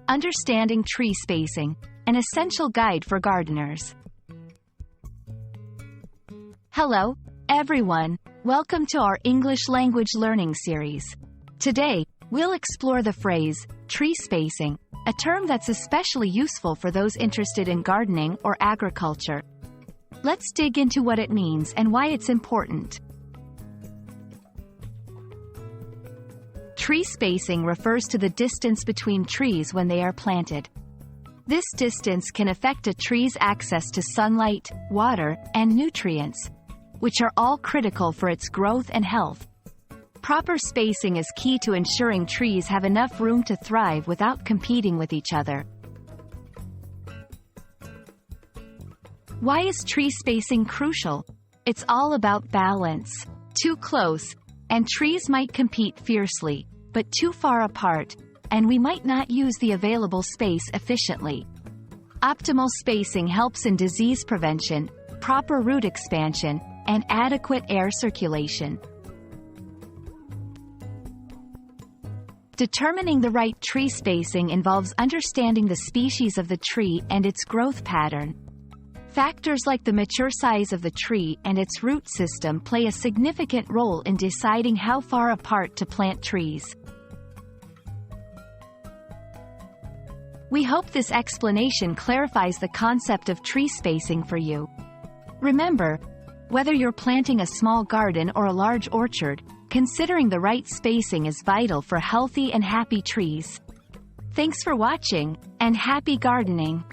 Understanding tree spacing, an essential guide for gardeners. Hello, everyone. Welcome to our English language learning series. Today, we'll explore the phrase, tree spacing, a term that's especially useful for those interested in gardening or agriculture. Let's dig into what it means and why it's important. Tree spacing refers to the distance between trees when they are planted. This distance can affect a tree's access to sunlight, water, and nutrients, which are all critical for its growth and health. Proper spacing is key to ensuring trees have enough room to thrive without competing with each other. Why is tree spacing crucial? It's all about balance. Too close, and trees might compete fiercely, but too far apart, and we might not use the available space efficiently. Optimal spacing helps in disease prevention, proper root expansion, and adequate air circulation. Determining the right tree spacing involves understanding the species of the tree and its growth pattern. Factors like the mature size of the tree and its root system play a significant role in deciding how far apart to plant trees. We hope this explanation clarifies the concept of tree spacing for you. Remember, whether you're planting a small garden or a large orchard, considering the right spacing is vital for healthy and happy trees. Thanks for watching, and happy gardening!